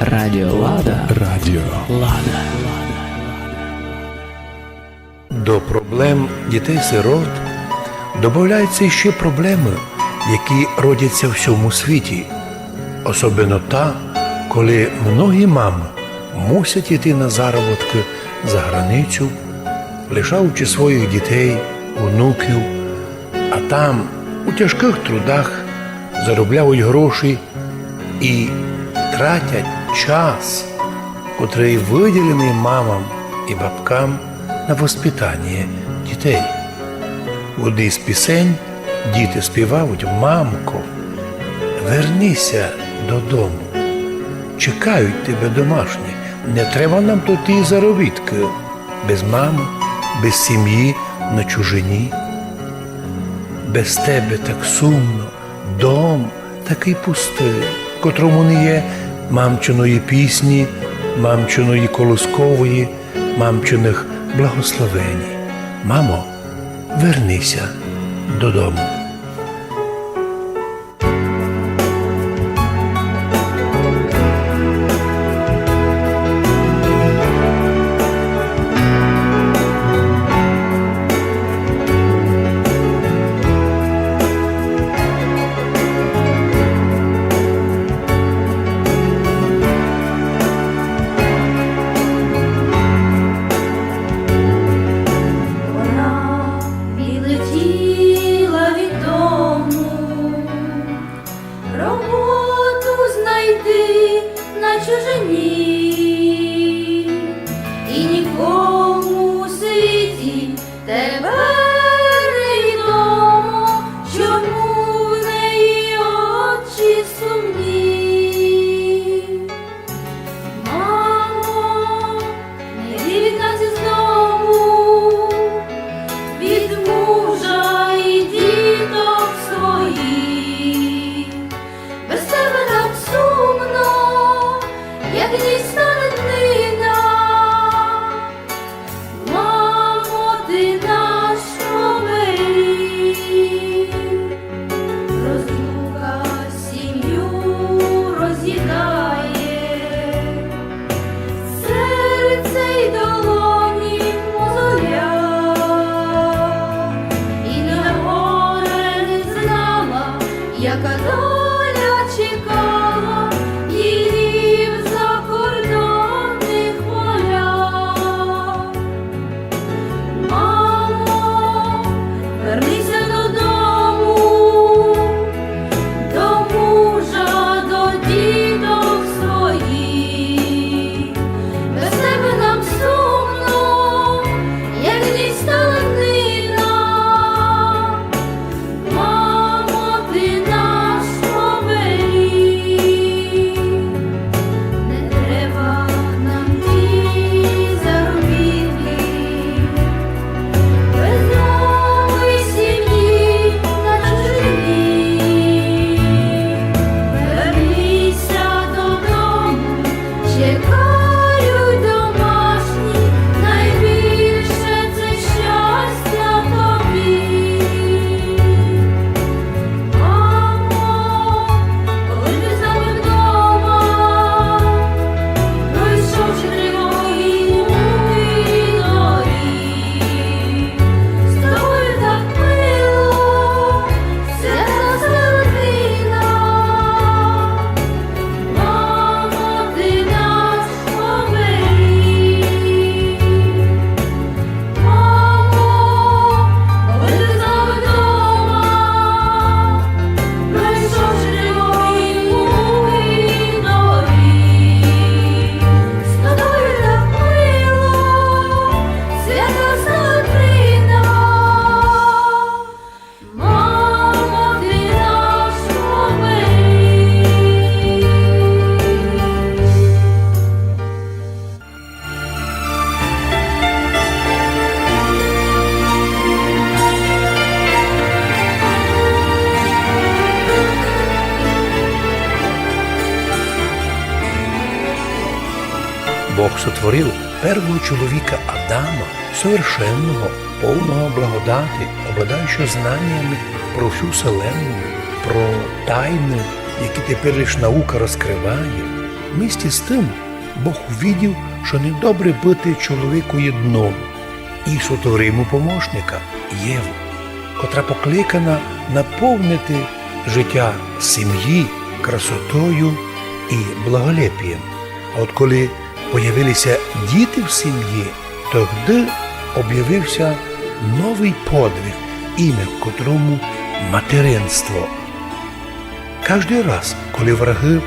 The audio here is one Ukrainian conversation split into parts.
Радіо Лада. Радіо Лада. До проблем дітей-сирот додаються ще проблеми, які родяться в всьому світі. Особливо та, коли многі мами мусять йти на заробітки за границю, лишаючи своїх дітей, онуків, а там у тяжких трудах заробляють гроші і тратять час, котрий виділений мамам і бабкам на воспитання дітей. В одній з пісень діти співають: «Мамко, вернися додому, чекають тебе домашні, не треба нам тут і заробітки, без мами, без сім'ї на чужині. Без тебе так сумно, дом такий пустий, в котрому не є мамчиної пісні, мамчиної колоскової, мамчиних благословень. Мамо, вернися додому». Яка доля чекала її в закордонних полях. Мамо, вернися додому, до мужа, до діток своїх. Без тебе нам сумно, як ніч сталинина. Мамо, ти наш оберіг. Не треба нам ті заробітки, без нової сім'ї на чужині. Вернися додому, чекають домашні, найбільше це щастя тобі. Мамо, коли ти з нами вдома, пройшовши тривоги муки доріг, з тобою так мило, свята родина. Мамо, ти наш оберіг. Мамо, коли ти з нами вдома, пройшовши тривоги муки доріг, з тобою так мило, свята родина. Мамо, ти наш оберіг. Бог сотворив першого чоловіка Адама, совершенного, повного благодати, обладаючого знаннями про всю вселенну, про тайни, які тепер лиш наука розкриває. Вместе з тим Бог увидів, що недобре бути чоловіку одному, і сотворив йому помощника Єву, котра покликана наповнити життя сім'ї красотою і благолепієм. А от коли появилися діти в сім'ї, тоді об'явився новий подвиг, ім'я котрому материнство. Кожен раз, коли враги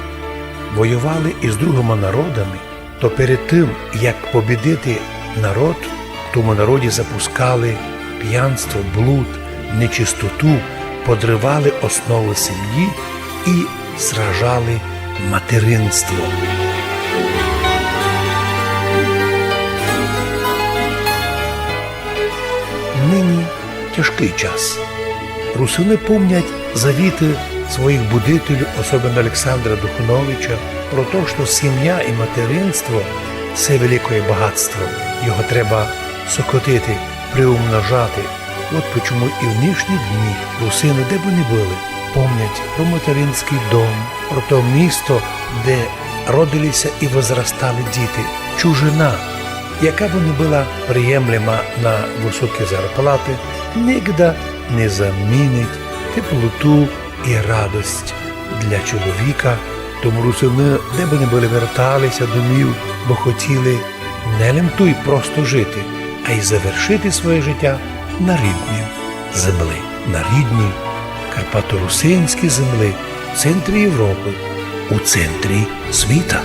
воювали із другими народами, то перед тим, як побідити народ, в тому народі запускали п'янство, блуд, нечистоту, подривали основи сім'ї і сражали материнство. Нині тяжкий час. Русини помнять завіти своїх будителів, особливо Олександра Духновича, про те, що сім'я і материнство – це велике багатство. Його треба сокотити, приумножати. От чому і в нинішні дні русини, де б вони були, помнять про материнський дом, про те місто, де родилися і возростали діти, чужина, яка б не була приємлема на високі зарплати, нігде не замінить теплоту і радость для чоловіка. Тому русини, де б не були, верталися домів, бо хотіли не лемтуй просто жити, а й завершити своє життя на рідній землі, на рідній карпато-русинській землі, в центрі Європи, у центрі світа.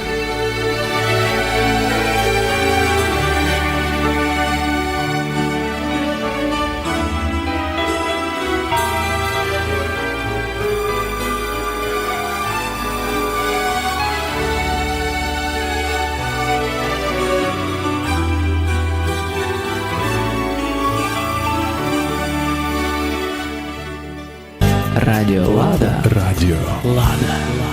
Радіо Лада. Радіо Лада.